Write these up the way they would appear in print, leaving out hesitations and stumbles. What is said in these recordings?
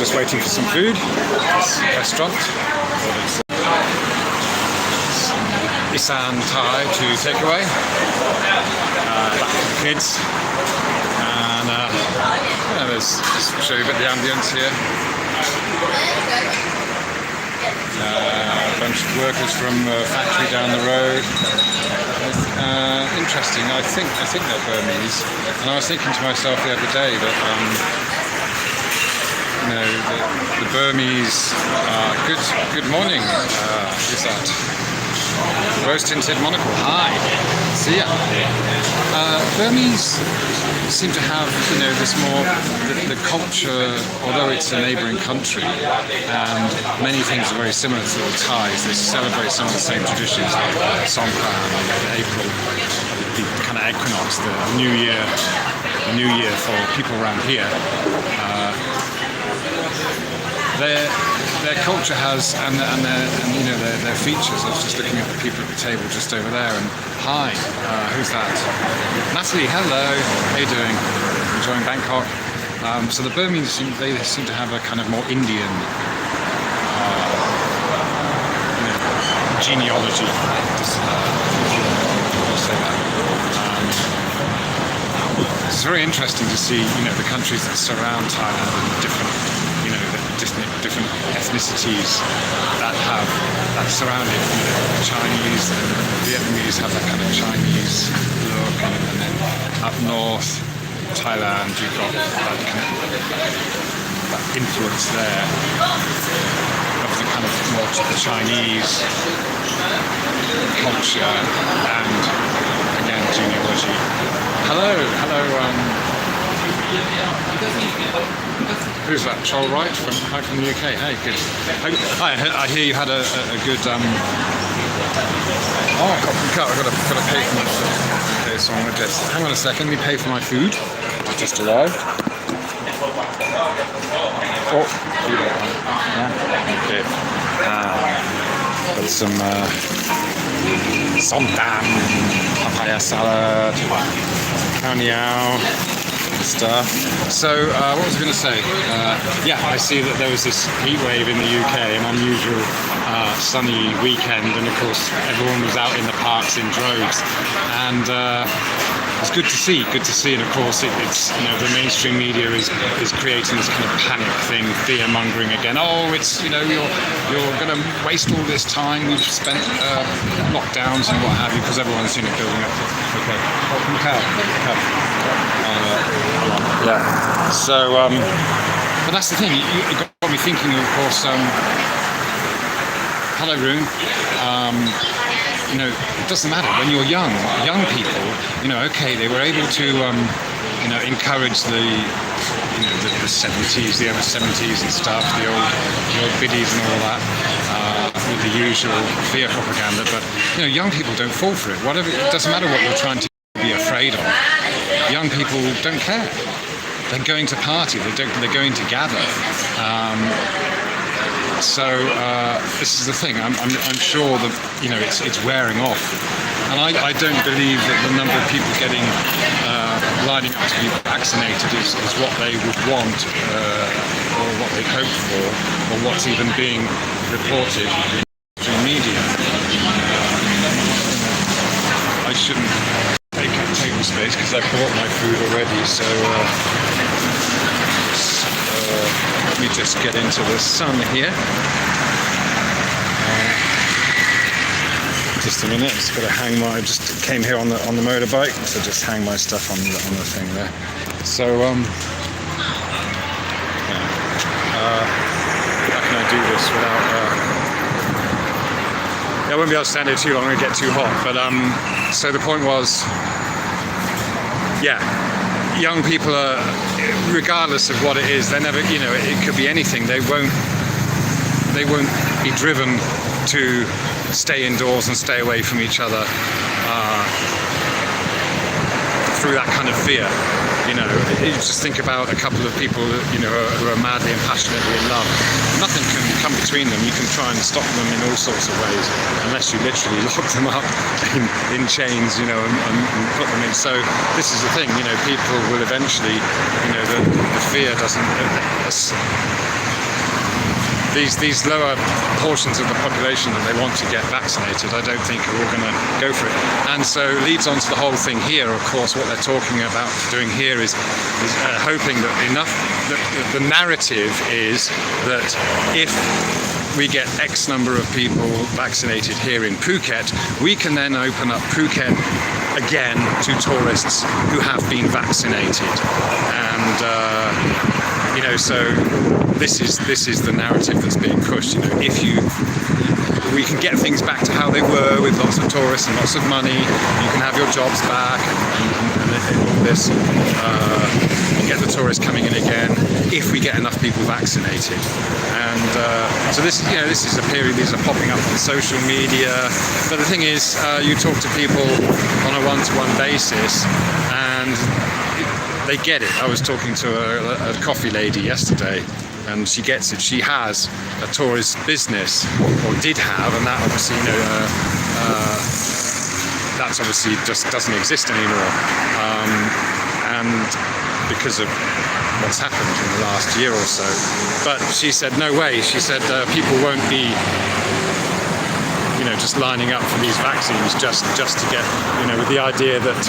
just waiting for some food. Restaurant. Isan Thai to take away. Back to the kids. And there's just show you a bit of the ambience here. A bunch of workers from a factory down the road. Interesting. I think they're Burmese. And I was thinking to myself the other day that the Burmese. Good morning. Who's that? Rose tinted monocle. Hi. See ya. Burmese seem to have, this more the culture, although it's a neighbouring country, and many things are very similar to the Thais. They celebrate some of the same traditions, like Songkran in April, the kind of equinox, the New Year for people around here. Their culture has, and their features. I was just looking at the people at the table just over there, and hi, who's that? Natalie, hello, how you doing? Enjoying Bangkok? So the Burmese, they seem to have a kind of more Indian genealogy, if you say that. It's very interesting to see, the countries that surround Thailand and different ethnicities that surround it. The Chinese, the Vietnamese have that kind of Chinese look, and then up north, Thailand, you've got that influence there of the kind of more the Chinese culture and again genealogy. Hello. Who's that? Chol Wright from the UK. Hey, good. Hi, I hear you had a good. Oh, I've got to pay for my food. Okay, so I'm gonna just hang on a second. Let me pay for my food. It just arrived. Oh, yeah. Okay. Got some somtam, papaya salad, khao niao. Stuff. So what was I going to say? I see that there was this heat wave in the UK, an unusual sunny weekend, and of course everyone was out in the parks in droves, and it's good to see. And of course it's the mainstream media is creating this kind of panic thing, fear mongering again. Oh, it's you're going to waste all this time we've spent lockdowns and what have you, because everyone's building up. Okay. Oh, cow. Yeah. So, but that's the thing. You got me thinking. Of course. Hello, Rune. It doesn't matter when you're young people. Okay, they were able to, encourage the 70s, the over 70s and stuff, the old biddies and all that, with the usual fear propaganda. But young people don't fall for it. Whatever, it doesn't matter what you're trying to be afraid of. Young people don't care. They're going to party. They're going to gather. So this is the thing. I'm sure that it's wearing off, and I don't believe that the number of people getting lining up to be vaccinated is what they would want, or what they hope for, or what's even being reported in the media. I shouldn't take up table space because I bought my food already. So. Let me just get into the sun here. Just a minute. Just got to hang I just came here on the motorbike, so just hang my stuff on the thing there. So how can I do this without? I won't be able to stand here too long. I'm gonna get too hot. But so the point was, young people are, regardless of what it is, they're never, it could be anything. They won't be driven to stay indoors and stay away from each other through that kind of fear. You know, you just think about a couple of people, you know, who are madly and passionately in love. Nothing can come between them. You can try and stop them in all sorts of ways, unless you literally lock them up in chains, you know, and put them in. So this is the thing, you know, people will eventually, you know, the fear doesn't. These lower portions of the population that they want to get vaccinated, I don't think are all going to go for it. And so leads on to the whole thing here. Of course, what they're talking about doing here is hoping that the narrative is that if we get X number of people vaccinated here in Phuket, we can then open up Phuket again to tourists who have been vaccinated. And you know, so this is the narrative that's being pushed. You know, we can get things back to how they were with lots of tourists and lots of money. You can have your jobs back and all this. And get the tourists coming in again if we get enough people vaccinated. And so this, you know, this is a period. These are popping up on social media. But the thing is, you talk to people on a one-to-one basis, and they get it. I was talking to a coffee lady yesterday, and she gets it. She has a tourist business, or did have, and that obviously, you know, that's obviously just doesn't exist anymore. And because of what's happened in the last year or so. But she said, no way. She said people won't be, you know, just lining up for these vaccines just to get, you know, with the idea that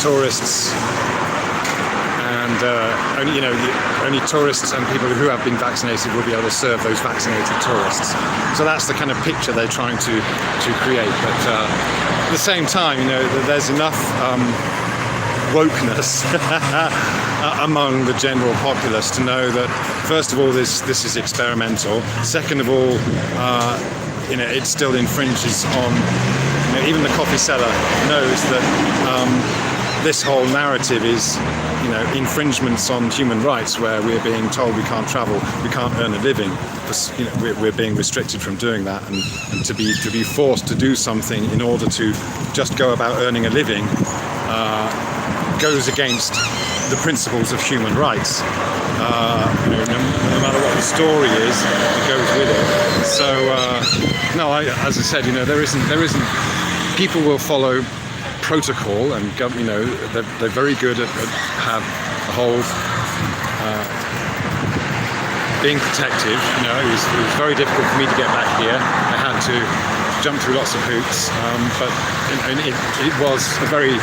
tourists and only, you know, only tourists and people who have been vaccinated will be able to serve those vaccinated tourists. So that's the kind of picture they're trying to create. But at the same time, you know, there's enough wokeness among the general populace to know that, first of all, this is experimental. Second of all, you know, it still infringes on, you know, even the coffee seller knows that this whole narrative is, you know, infringements on human rights, where we're being told we can't travel, we can't earn a living. You know, we're being restricted from doing that, and to be forced to do something in order to just go about earning a living goes against the principles of human rights. You know, no matter what the story is, it goes with it. So no, as I said, you know, there isn't. People will follow protocol, and you know, they're very good at have the whole being protective. You know, it was very difficult for me to get back here. I had to jump through lots of hoops, but it was a very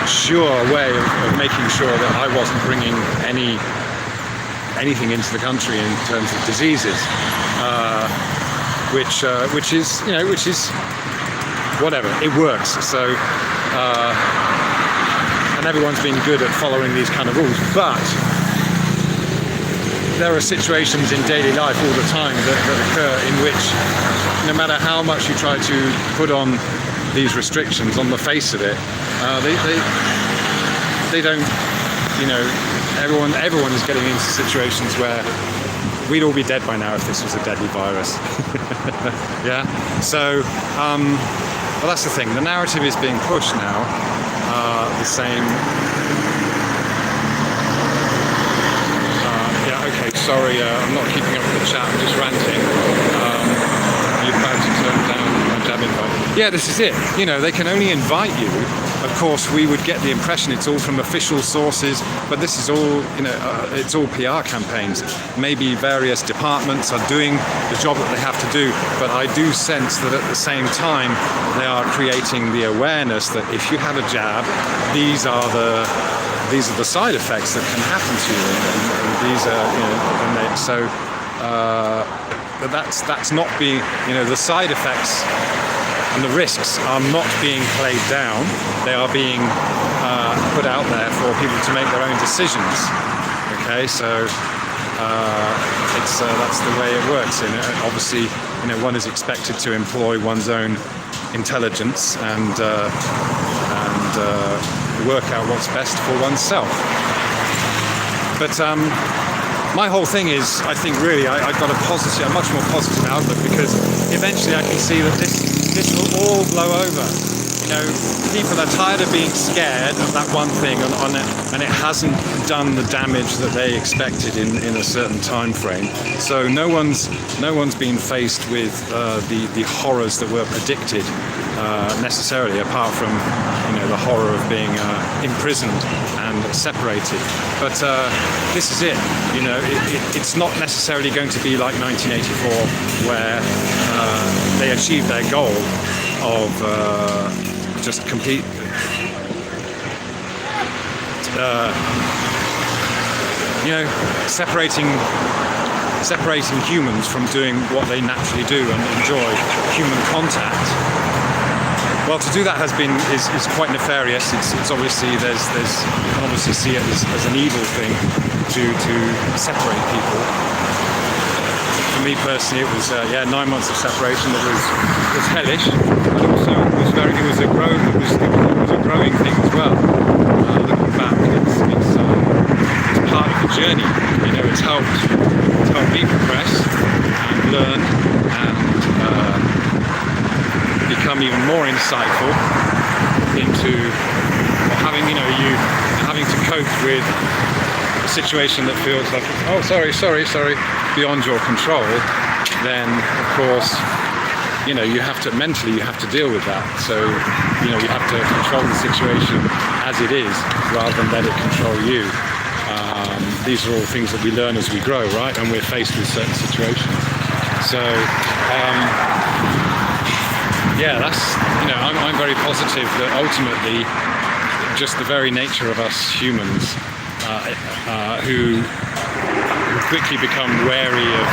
sure way of making sure that I wasn't bringing anything into the country in terms of diseases, which is, you know, which is whatever, it works. So and everyone's been good at following these kind of rules, but there are situations in daily life all the time that occur in which, no matter how much you try to put on these restrictions on the face of it, they don't, you know, everyone is getting into situations where we'd all be dead by now if this was a deadly virus. Yeah, so well, that's the thing, the narrative is being pushed now, the same. Yeah, okay, sorry, I'm not keeping up with the chat, I'm just ranting. You're about to turn down my jab invite. Yeah, this is it. You know, they can only invite you. Of course, we would get the impression it's all from official sources, but this is all, you know, it's all PR campaigns. Maybe various departments are doing the job that they have to do, but I do sense that at the same time they are creating the awareness that if you have a jab, these are the side effects that can happen to you, and these are, you know, and they, so but that's not being, you know, the side effects and the risks are not being played down. They are being put out there for people to make their own decisions. Okay, so that's the way it works. And obviously, you know, one is expected to employ one's own intelligence and work out what's best for oneself. But my whole thing is, I think really I've got a much more positive outlook, because eventually I can see that this will all blow over. people are tired of being scared of that one thing, and it hasn't done the damage that they expected in a certain time frame. So no one's been faced with the horrors that were predicted necessarily, apart from the horror of being imprisoned and separated. But this is it. It's not necessarily going to be like 1984, where they achieved their goal of just complete separating humans from doing what they naturally do and enjoy, human contact. Well, to do that is quite nefarious. It's obviously you can obviously see it as an evil thing to separate people. For me personally, it was 9 months of separation that was hellish, but also it was a growing thing as well. Looking back, it's part of the journey. It's helped me progress and learn and become even more insightful into having to cope with a situation that feels like, oh, sorry, beyond your control. Then of course you have to mentally deal with that. So you have to control the situation as it is rather than let it control you. These are all things that we learn as we grow, right? And we're faced with certain situations. So I'm very positive that ultimately just the very nature of us humans who quickly become wary of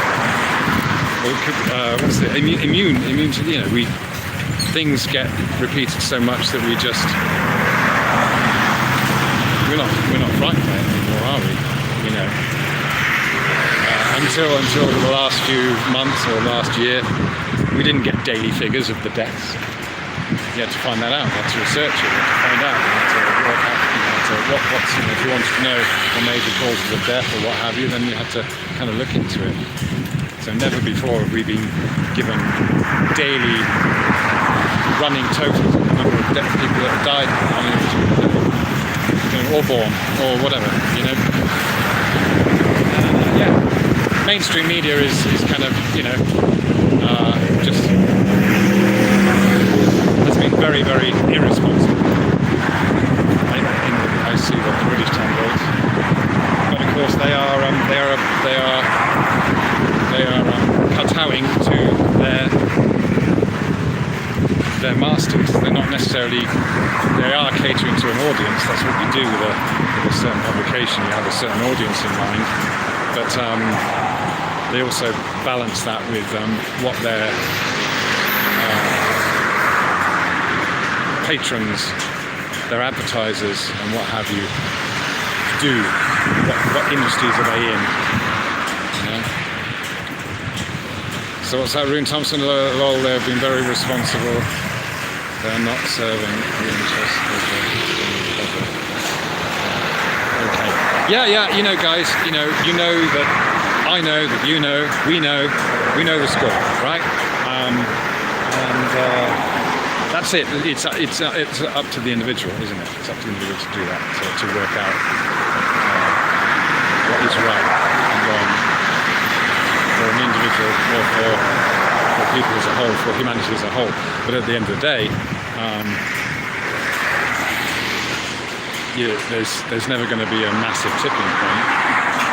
immune to things get repeated so much that we're not frightened by it anymore, are we? Until the last few months or last year, we didn't get daily figures of the deaths. You had to find that out. You had to research it. You had to find out. You had to work out. If you wanted to know the major causes of death or what have you, then you had to kind of look into it. So never before have we been given daily running totals of the number of deaf people that have died, or born, or whatever. Mainstream media is kind of just has been very, very irresponsible. I see what the British tabloids, but of course they are kowtowing to their masters. They're not necessarily. They are catering to an audience. That's what you do with a certain publication. You have a certain audience in mind, but they also balance that with what their patrons, their advertisers, and what have you do. What industries are they in? So what's that, Rune Thompson? Lol, they've been very responsible. They're not serving the interests of the okay. Yeah, guys, you know that I know that we know the score, right? That's it. It's up to the individual, isn't it? It's up to the individual to do that, to work out what is right and wrong for an individual, or for people as a whole, for humanity as a whole. But at the end of the day, there's never going to be a massive tipping point.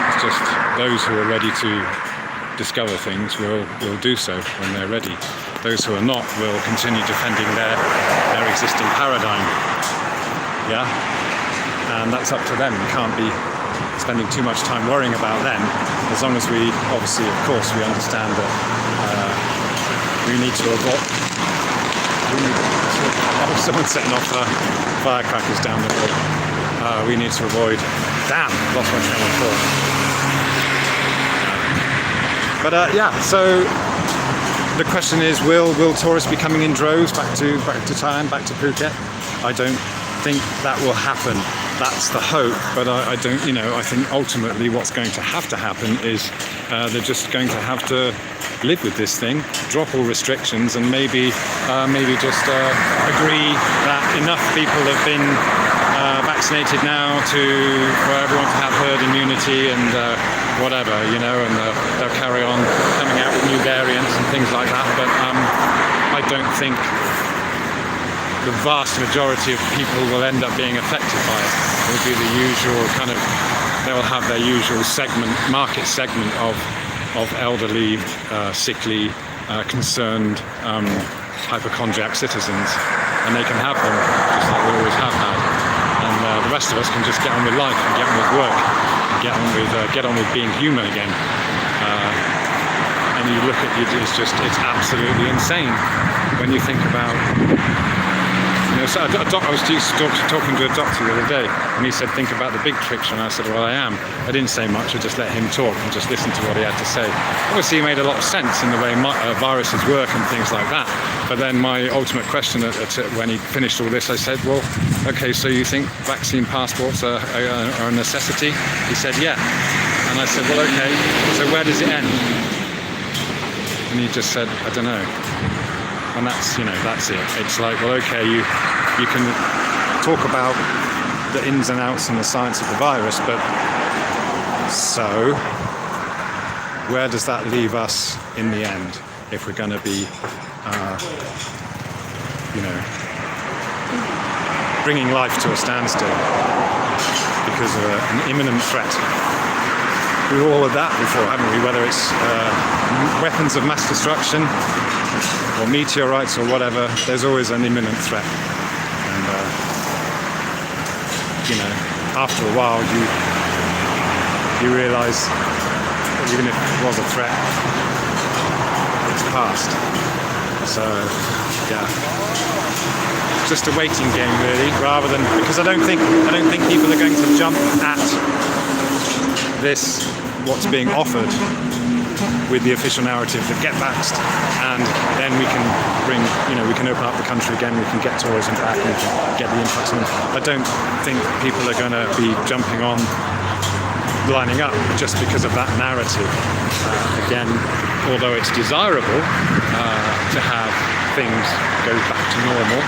It's just those who are ready to discover things will do so when they're ready. Those who are not will continue defending their existing paradigm. Yeah? And that's up to them. We can't be spending too much time worrying about them, as long as we, obviously, of course, we understand that we need to avoid... someone setting off firecrackers down the road. We need to avoid... Damn! Lost my train of thought. But so the question is, will tourists be coming in droves back to Thailand, back to Phuket? I don't think that will happen. that's the hope, but I don't, I think ultimately what's going to happen is they're just going to have to live with this thing, drop all restrictions, and maybe just agree that enough people have been vaccinated now for everyone to have herd immunity and whatever, and they'll carry on coming out with new variants and things like that. But I don't think the vast majority of people will end up being affected by it. It will be the usual they'll have their usual market segment of elderly, sickly, concerned, hypochondriac citizens, and they can have them just like we always have had. And the rest of us can just get on with life and get on with work and get on with being human again. And you look at it, it's absolutely insane when you think about. So I was talking to a doctor the other day, and he said, think about the big picture, and I said, well, I am. I didn't say much, I just let him talk and just listened to what he had to say. Obviously, he made a lot of sense in the way viruses work and things like that. But then my ultimate question when he finished all this, I said, well, okay, so you think vaccine passports are a necessity? He said, yeah. And I said, well, okay, so where does it end? And he just said, I don't know. And that's it. It's like, well, okay, you can talk about the ins and outs and the science of the virus, but so where does that leave us in the end if we're going to be, bringing life to a standstill because of an imminent threat? We've all had that before, haven't we? Whether it's weapons of mass destruction or meteorites or whatever, there's always an imminent threat. And after a while you realise that even if it was a threat, it's past. So yeah, just a waiting game really, rather than, because I don't think people are going to jump at this, what's being offered with the official narrative that get vaxxed, and then we can we can open up the country again, we can get tourism back, and we can get the influx in. I don't think people are going to be jumping on, lining up just because of that narrative. Again, although it's desirable to have things go back to normal,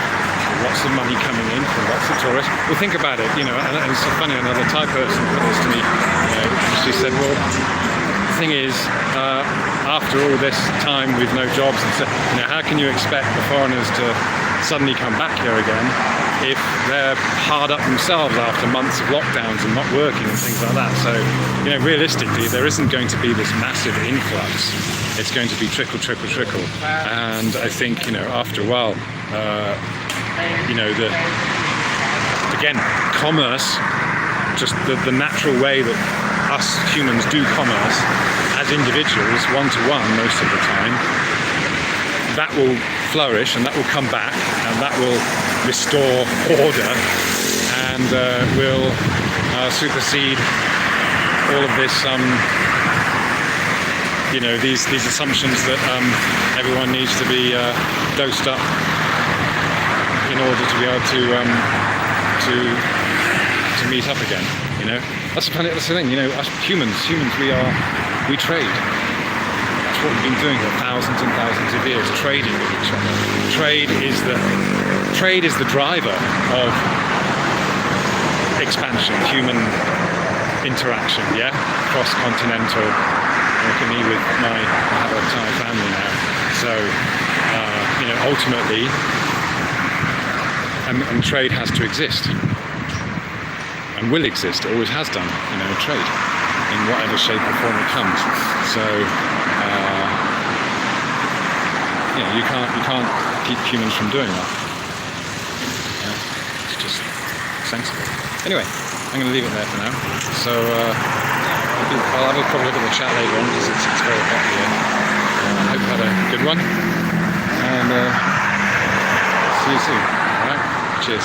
lots of money coming in from lots of tourists. Well, think about it, and it's so funny, another Thai person put this to me, she said, well, the thing is, after all this time with no jobs, and so, how can you expect the foreigners to suddenly come back here again if they're hard up themselves after months of lockdowns and not working and things like that? So, realistically, there isn't going to be this massive influx. It's going to be trickle. And I think, after a while, again, commerce, just the natural way that us humans do commerce as individuals, one-to-one most of the time, that will flourish and that will come back and that will restore order and will supersede all of this, these assumptions that everyone needs to be dosed up in order to be able to meet up again. That's the thing. Us humans, we trade. That's what we've been doing for thousands and thousands of years, trading with each other. Trade is the driver of expansion, human interaction. Yeah, cross-continental. Look at me with I have a Thai family now. So ultimately, and trade has to exist. And will exist, it always has done, trade, in whatever shape or form it comes. So, you can't keep humans from doing that. It's just sensible. Anyway, I'm going to leave it there for now. So, I'll have a proper look at the chat later on because it's very hot here. I hope you had a good one, and see you soon. All right, cheers.